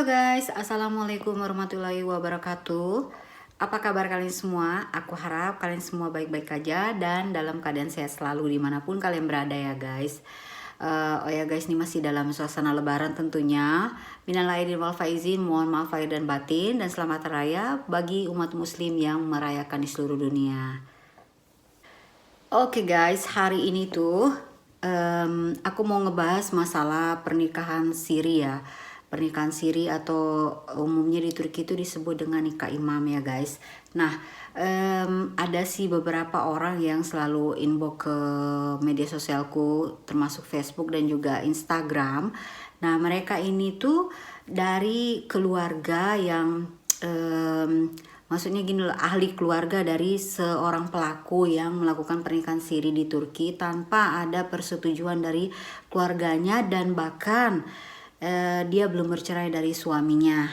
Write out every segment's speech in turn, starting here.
Halo guys, Assalamualaikum warahmatullahi wabarakatuh. Apa kabar kalian semua? Aku harap kalian semua baik-baik aja dan dalam keadaan sehat selalu dimanapun kalian berada ya guys. Oh ya guys, ini masih dalam suasana lebaran tentunya. Minal aidin wal faizin, mohon maaf lahir dan batin, dan selamat raya bagi umat muslim yang merayakan di seluruh dunia. Oke guys, hari ini tuh aku mau ngebahas masalah pernikahan siri ya. Pernikahan siri atau umumnya di Turki itu disebut dengan nikah imam ya guys. Nah, ada sih beberapa orang yang selalu inbox ke media sosialku, termasuk Facebook dan juga Instagram. Nah, mereka ini tuh dari keluarga yang maksudnya gini loh, ahli keluarga dari seorang pelaku yang melakukan pernikahan siri di Turki tanpa ada persetujuan dari keluarganya, dan bahkan dia belum bercerai dari suaminya.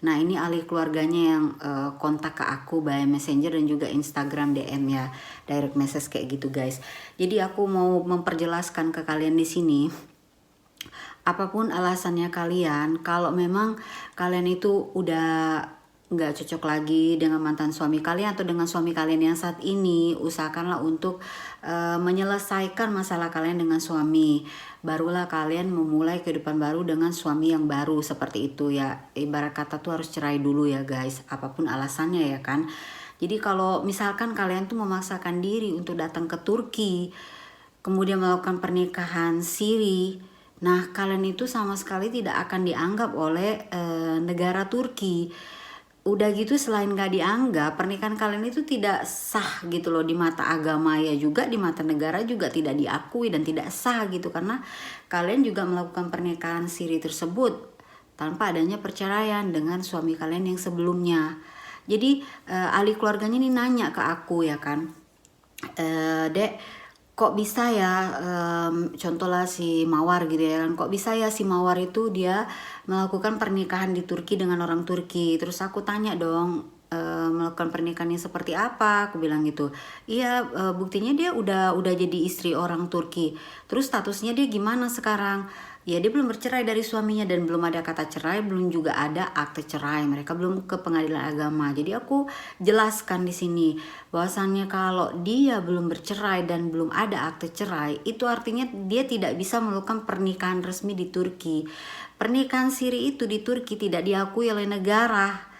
Nah, ini ahli keluarganya yang kontak ke aku by Messenger dan juga Instagram DM ya, direct message kayak gitu guys. Jadi aku mau memperjelaskan ke kalian di sini, apapun alasannya kalian, kalau memang kalian itu udah nggak cocok lagi dengan mantan suami kalian atau dengan suami kalian yang saat ini, usahakanlah untuk menyelesaikan masalah kalian dengan suami. Barulah kalian memulai kehidupan baru dengan suami yang baru, seperti itu ya. Ibarat kata tuh harus cerai dulu ya guys, apapun alasannya ya kan. Jadi kalau misalkan kalian tuh memaksakan diri untuk datang ke Turki, kemudian melakukan pernikahan siri, nah kalian itu sama sekali tidak akan dianggap oleh negara Turki. Udah gitu, selain gak dianggap, pernikahan kalian itu tidak sah gitu loh di mata agama ya, juga di mata negara juga tidak diakui dan tidak sah gitu, karena kalian juga melakukan pernikahan siri tersebut tanpa adanya perceraian dengan suami kalian yang sebelumnya. Jadi ahli keluarganya ini nanya ke aku ya kan, Dek, kok bisa ya, contohlah si Mawar gitu ya kan, kok bisa ya si Mawar itu dia melakukan pernikahan di Turki dengan orang Turki. Terus aku tanya dong, melakukan pernikahannya seperti apa, aku bilang gitu. Iya, buktinya dia udah jadi istri orang Turki. Terus statusnya dia gimana sekarang? Ya, dia belum bercerai dari suaminya dan belum ada kata cerai, belum juga ada akte cerai. Mereka belum ke pengadilan agama. Jadi aku jelaskan di sini bahwasannya kalau dia belum bercerai dan belum ada akte cerai, itu artinya dia tidak bisa melakukan pernikahan resmi di Turki. Pernikahan siri itu di Turki tidak diakui oleh negara.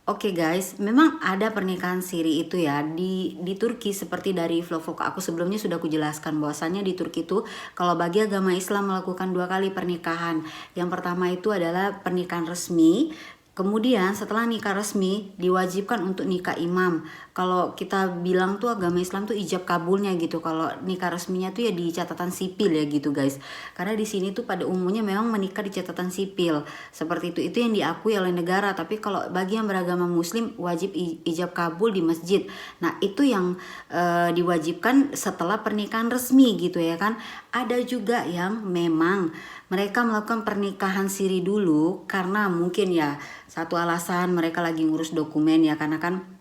Oke guys, memang ada pernikahan siri itu ya di Turki, seperti dari vlog-vlog aku sebelumnya sudah aku jelaskan bahwasannya di Turki itu kalau bagi agama Islam melakukan 2 kali pernikahan. Yang pertama itu adalah pernikahan resmi. Kemudian setelah nikah resmi diwajibkan untuk nikah imam. Kalau kita bilang tuh agama Islam tuh ijab kabulnya gitu. Kalau nikah resminya tuh ya di catatan sipil ya gitu guys. Karena di sini tuh pada umumnya memang menikah di catatan sipil. Seperti itu yang diakui oleh negara. Tapi kalau bagi yang beragama Muslim wajib ijab kabul di masjid. Nah, itu yang diwajibkan setelah pernikahan resmi gitu ya kan. Ada juga yang memang mereka melakukan pernikahan siri dulu karena mungkin ya satu alasan mereka lagi ngurus dokumen ya, karena kan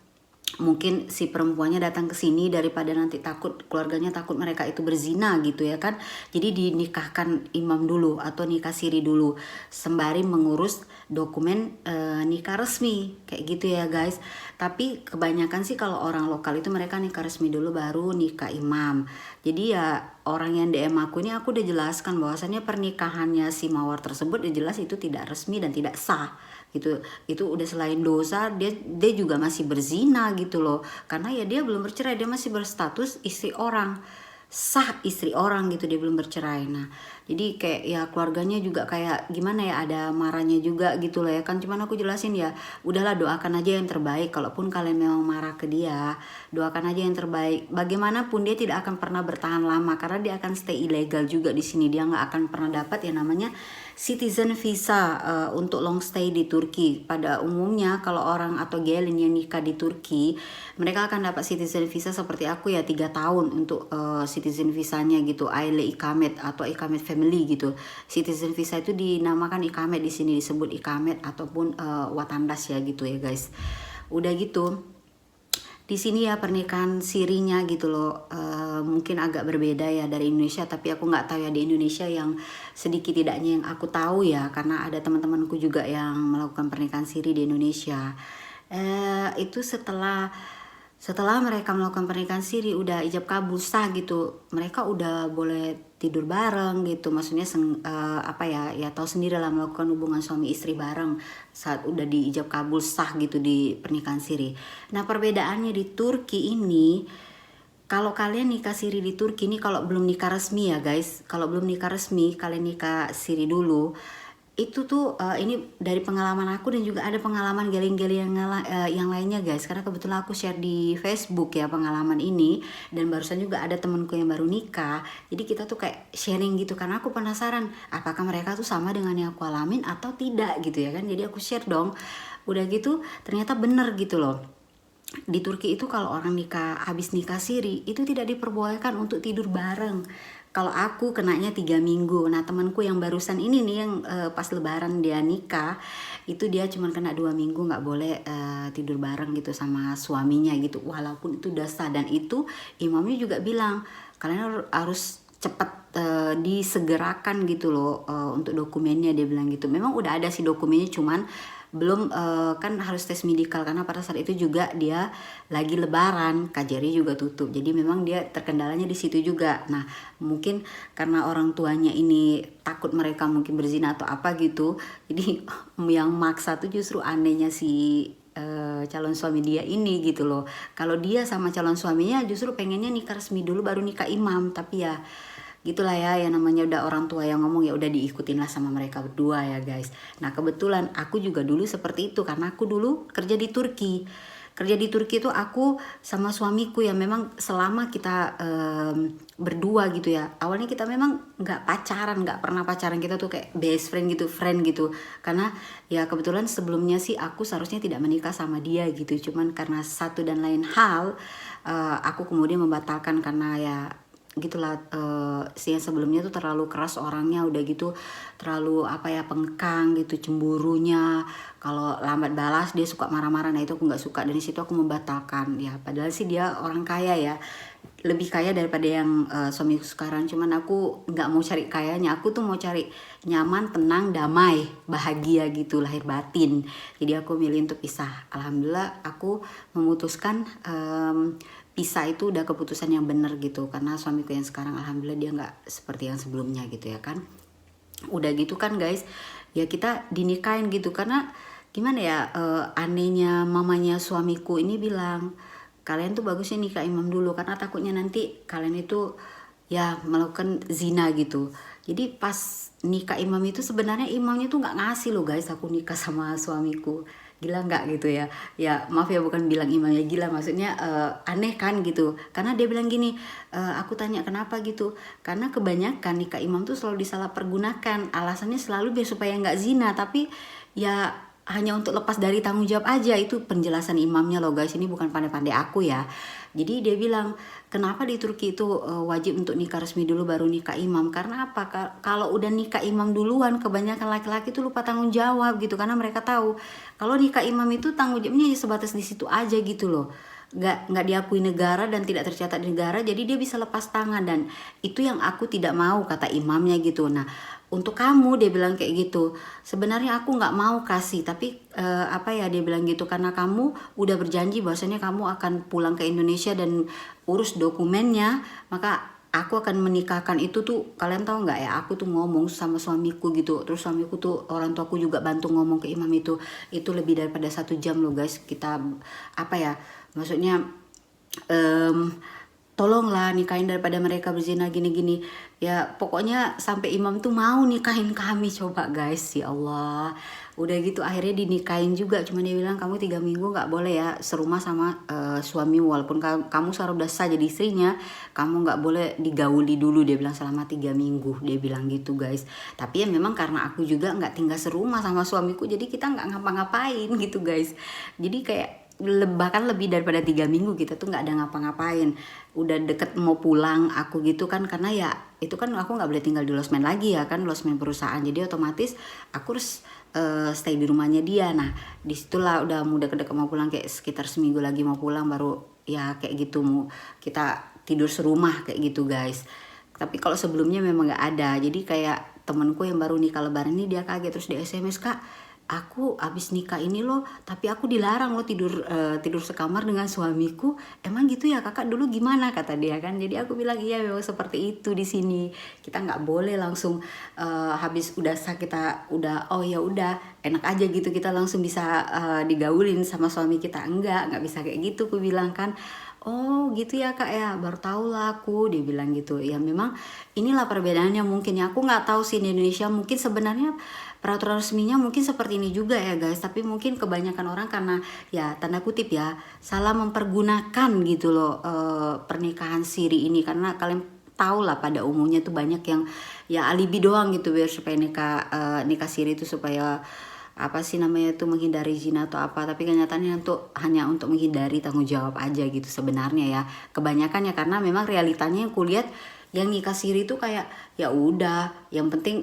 mungkin si perempuannya datang ke sini daripada nanti takut keluarganya takut mereka itu berzina gitu ya kan. Jadi dinikahkan imam dulu atau nikah siri dulu sembari mengurus dokumen nikah resmi kayak gitu ya guys. Tapi kebanyakan sih kalau orang lokal itu mereka nikah resmi dulu baru nikah imam. Jadi ya orang yang DM aku ini aku udah jelaskan bahwasannya pernikahannya si Mawar tersebut udah jelas itu tidak resmi dan tidak sah gitu. Itu udah selain dosa, dia juga masih berzina gitu loh, karena ya dia belum bercerai, dia masih berstatus istri orang, sah istri orang gitu, dia belum bercerai. Nah, jadi kayak ya keluarganya juga kayak gimana ya, ada marahnya juga gitu loh ya kan. Cuman aku jelasin ya udahlah, doakan aja yang terbaik. Kalaupun kalian memang marah ke dia, doakan aja yang terbaik. Bagaimanapun dia tidak akan pernah bertahan lama karena dia akan stay ilegal juga di sini. Dia nggak akan pernah dapat yang namanya citizen visa untuk long stay di Turki. Pada umumnya kalau orang atau gelin yang nikah di Turki, mereka akan dapat citizen visa seperti aku ya, 3 tahun untuk citizen visanya gitu, aile ikamet atau ikamet family gitu. Citizen visa itu dinamakan ikamet, di sini disebut ikamet ataupun watandas ya gitu ya guys. Udah gitu, di sini ya pernikahan sirinya gitu loh, mungkin agak berbeda ya dari Indonesia, tapi aku nggak tahu ya di Indonesia yang sedikit tidaknya yang aku tahu ya, karena ada teman-temanku juga yang melakukan pernikahan siri di Indonesia. Itu setelah mereka melakukan pernikahan siri udah ijab kabul sah gitu, mereka udah boleh tidur bareng gitu, maksudnya ya tahu sendiri lah, melakukan hubungan suami istri bareng saat udah di ijab kabul sah gitu di pernikahan siri. Nah perbedaannya di Turki ini, kalau kalian nikah siri di Turki ini, kalau belum nikah resmi ya guys, kalau belum nikah resmi kalian nikah siri dulu. Itu tuh ini dari pengalaman aku dan juga ada pengalaman gali-gali yang lainnya guys, karena kebetulan aku share di Facebook ya pengalaman ini, dan barusan juga ada temenku yang baru nikah, jadi kita tuh kayak sharing gitu, karena aku penasaran apakah mereka tuh sama dengan yang aku alamin atau tidak gitu ya kan, jadi aku share dong. Udah gitu ternyata bener gitu loh. Di Turki itu kalau orang habis nikah siri itu tidak diperbolehkan untuk tidur bareng. Kalau aku kenanya 3 minggu. Nah temanku yang barusan ini nih yang pas lebaran dia nikah, itu dia cuma kena 2 minggu nggak boleh tidur bareng gitu sama suaminya gitu. Walaupun itu udah sah, dan itu imamnya juga bilang kalian harus cepat disegerakan gitu loh untuk dokumennya, dia bilang gitu. Memang udah ada sih dokumennya, cuman belum kan harus tes medikal, karena pada saat itu juga dia lagi lebaran, KJRI juga tutup, jadi memang dia terkendalanya di situ juga. Nah mungkin karena orang tuanya ini takut mereka mungkin berzina atau apa gitu, jadi yang maksa tuh justru anehnya si calon suami dia ini gitu loh. Kalau dia sama calon suaminya justru pengennya nikah resmi dulu baru nikah imam, tapi ya gitulah ya, yang namanya udah orang tua yang ngomong ya udah diikutin lah sama mereka berdua ya guys. Nah kebetulan aku juga dulu seperti itu, karena aku dulu kerja di Turki. Kerja di Turki itu aku sama suamiku ya, memang selama kita berdua gitu ya, awalnya kita memang nggak pacaran, nggak pernah pacaran, kita tuh kayak best friend gitu, friend gitu. Karena ya kebetulan sebelumnya sih aku seharusnya tidak menikah sama dia gitu, cuman karena satu dan lain hal aku kemudian membatalkan, karena ya gitulah, si yang sebelumnya tuh terlalu keras orangnya, udah gitu terlalu pengekang gitu, cemburunya, kalau lambat balas dia suka marah-marah. Nah itu aku nggak suka, dari situ aku membatalkan ya. Padahal sih dia orang kaya ya, lebih kaya daripada yang suamiku sekarang, cuman aku nggak mau cari kayanya, aku tuh mau cari nyaman, tenang, damai, bahagia gitu, lahir batin. Jadi aku milih untuk pisah. Alhamdulillah aku memutuskan pisah itu udah keputusan yang benar gitu, karena suamiku yang sekarang alhamdulillah dia nggak seperti yang sebelumnya gitu ya kan. Udah gitu kan guys, ya kita dinikahin gitu, karena gimana ya, anehnya mamanya suamiku ini bilang kalian tuh bagusnya nikah imam dulu, karena takutnya nanti kalian itu ya melakukan zina gitu. Jadi pas nikah imam itu sebenarnya imamnya tuh nggak ngasih loh guys aku nikah sama suamiku. Gila nggak gitu ya? Ya maaf ya, bukan bilang imamnya gila, maksudnya aneh kan gitu. Karena dia bilang gini, aku tanya kenapa gitu, karena kebanyakan nikah imam tuh selalu disalahpergunakan, alasannya selalu biar supaya nggak zina, tapi ya hanya untuk lepas dari tanggung jawab aja. Itu penjelasan imamnya loh guys, ini bukan pandai-pandai aku ya. Jadi dia bilang kenapa di Turki itu wajib untuk nikah resmi dulu baru nikah imam, karena apa? Kalau udah nikah imam duluan kebanyakan laki-laki tuh lupa tanggung jawab gitu, karena mereka tahu kalau nikah imam itu tanggung jawabnya sebatas di situ aja gitu loh, nggak diakui negara dan tidak tercatat di negara, jadi dia bisa lepas tangan, dan itu yang aku tidak mau, kata imamnya gitu. Nah untuk kamu, dia bilang kayak gitu, sebenarnya aku nggak mau kasih, tapi dia bilang gitu, karena kamu udah berjanji bahwasanya kamu akan pulang ke Indonesia dan urus dokumennya, maka aku akan menikahkan itu tuh. Kalian tahu nggak ya, aku tuh ngomong sama suamiku gitu, terus suamiku tuh, orang tuaku juga bantu ngomong ke imam itu lebih daripada 1 jam loh guys. Kita maksudnya tolonglah nikahin daripada mereka berzina gini-gini ya, pokoknya sampai imam tuh mau nikahin kami. Coba guys, ya Allah. Udah gitu akhirnya dinikahin juga, cuma dia bilang kamu 3 minggu nggak boleh ya serumah sama suami, walaupun kamu sekarang udah sah jadi istrinya, kamu nggak boleh digauli dulu, dia bilang selama 3 minggu, dia bilang gitu guys. Tapi ya memang karena aku juga nggak tinggal serumah sama suamiku, jadi kita nggak ngapa-ngapain gitu guys. Jadi kayak bahkan lebih daripada 3 minggu kita tuh nggak ada ngapa-ngapain. Udah deket mau pulang aku gitu kan, karena ya itu kan aku nggak boleh tinggal di losmen lagi ya kan, losmen perusahaan, jadi otomatis aku harus stay di rumahnya dia. Nah disitulah udah deket mau pulang, kayak sekitar seminggu lagi mau pulang, baru ya kayak gitu, kita tidur serumah kayak gitu guys. Tapi kalau sebelumnya memang nggak ada. Jadi kayak temenku yang baru nikah lebaran ini dia kaget, terus dia SMS, "Kak, aku abis nikah ini loh, tapi aku dilarang loh tidur sekamar dengan suamiku." "Emang gitu ya kakak, dulu gimana?" kata dia kan. Jadi aku bilang iya memang seperti itu di sini. Kita nggak boleh langsung habis udah sah kita udah oh ya udah enak aja gitu kita langsung bisa digaulin sama suami kita. Nggak bisa kayak gitu, aku bilang kan. "Oh gitu ya kak ya, baru tahu lah aku," dia bilang gitu. Ya memang inilah perbedaannya mungkin ya. Aku nggak tahu sih di Indonesia, mungkin sebenarnya peraturan resminya mungkin seperti ini juga ya guys. Tapi mungkin kebanyakan orang karena ya tanda kutip ya salah mempergunakan gitu loh pernikahan siri ini. Karena kalian tahu lah pada umumnya tuh banyak yang ya alibi doang gitu biar supaya nikah siri itu supaya apa sih namanya itu menghindari zina atau apa, tapi kenyataannya hanya untuk menghindari tanggung jawab aja gitu sebenarnya ya kebanyakan ya. Karena memang realitanya yang kulihat yang nikah siri itu kayak ya udah yang penting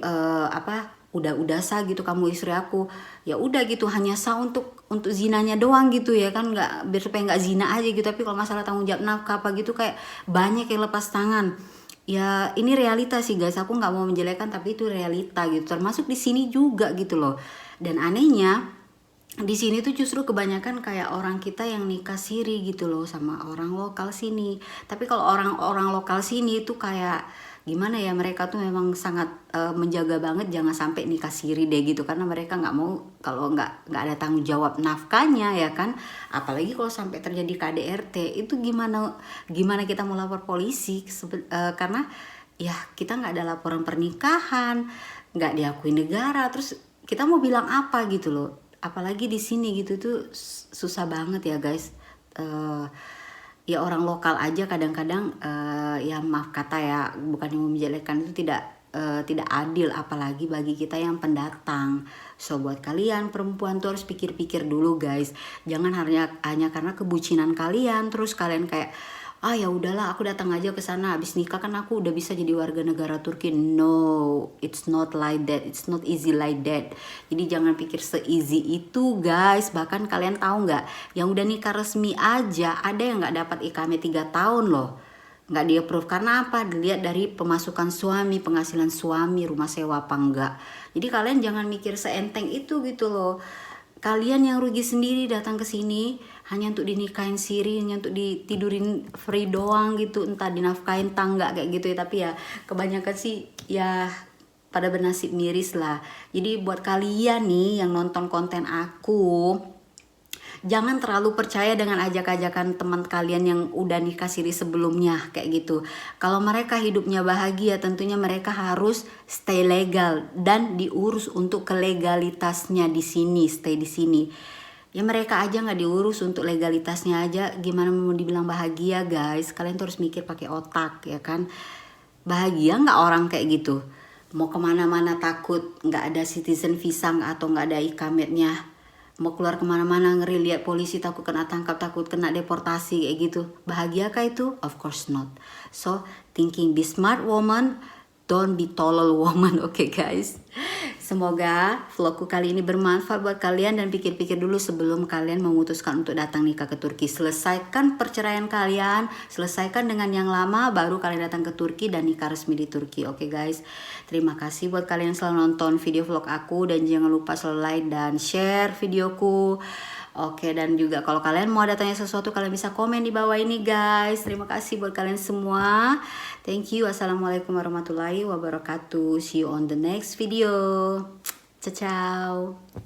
udah sah gitu, kamu istri aku ya udah gitu, hanya sah untuk zinanya doang gitu ya kan, nggak biar supaya nggak zina aja gitu. Tapi kalau masalah tanggung jawab nafkah apa gitu kayak banyak yang lepas tangan. Ya ini realita sih guys, aku nggak mau menjelekkan tapi itu realita gitu, termasuk di sini juga gitu loh. Dan anehnya di sini tuh justru kebanyakan kayak orang kita yang nikah siri gitu loh sama orang lokal sini. Tapi kalau orang-orang lokal sini itu kayak gimana ya, mereka tuh memang sangat menjaga banget jangan sampai nikah siri deh gitu, karena mereka nggak mau kalau nggak ada tanggung jawab nafkahnya ya kan. Apalagi kalau sampai terjadi KDRT itu gimana kita mau lapor polisi karena ya kita nggak ada laporan pernikahan, nggak diakui negara, terus kita mau bilang apa gitu loh. Apalagi di sini gitu tuh susah banget ya guys. Ya orang lokal aja kadang-kadang ya maaf kata ya, bukan yang mau menjelekkan, itu tidak adil apalagi bagi kita yang pendatang. So buat kalian perempuan tuh harus pikir-pikir dulu guys. Jangan hanya karena kebucinan kalian terus kalian kayak ya udahlah aku datang aja ke sana, habis nikah kan aku udah bisa jadi warga negara Turki. No, it's not like that, it's not easy like that. Jadi jangan pikir se-easy itu guys. Bahkan kalian tahu nggak, yang udah nikah resmi aja ada yang nggak dapat ikamah 3 tahun loh, nggak di-approve. Karena apa? Dilihat dari pemasukan suami, penghasilan suami, rumah sewa apa enggak. Jadi kalian jangan mikir seenteng itu gitu loh. Kalian yang rugi sendiri datang ke sini hanya untuk dinikahin siri, hanya untuk ditidurin free doang gitu, entah dinafkahin tangga kayak gitu ya. Tapi ya kebanyakan sih ya pada bernasib miris lah. Jadi buat kalian nih yang nonton konten aku, jangan terlalu percaya dengan ajak-ajakan teman kalian yang udah nikah siri sebelumnya kayak gitu. Kalau mereka hidupnya bahagia, tentunya mereka harus stay legal dan diurus untuk kelegalitasnya di sini, stay di sini. Ya mereka aja nggak diurus untuk legalitasnya aja, gimana mau dibilang bahagia guys? Kalian tuh harus mikir pakai otak ya kan. Bahagia nggak orang kayak gitu? Mau kemana-mana takut nggak ada citizen visa atau nggak ada ikametnya, mau keluar kemana-mana ngeri lihat polisi, takut kena tangkap, takut kena deportasi kayak gitu. Bahagiakah itu? Of course not. So thinking, be smart woman, don't be tolol woman. Oke guys, semoga vlogku kali ini bermanfaat buat kalian, dan pikir-pikir dulu sebelum kalian memutuskan untuk datang nikah ke Turki. Selesaikan perceraian kalian, selesaikan dengan yang lama, baru kalian datang ke Turki dan nikah resmi di Turki. Oke guys, terima kasih buat kalian yang selalu nonton video vlog aku, dan jangan lupa selalu like dan share videoku. Oke, dan juga kalau kalian mau ada tanya sesuatu, kalian bisa komen di bawah ini guys. Terima kasih buat kalian semua. Thank you. Assalamualaikum warahmatullahi wabarakatuh. See you on the next video. Ciao ciao.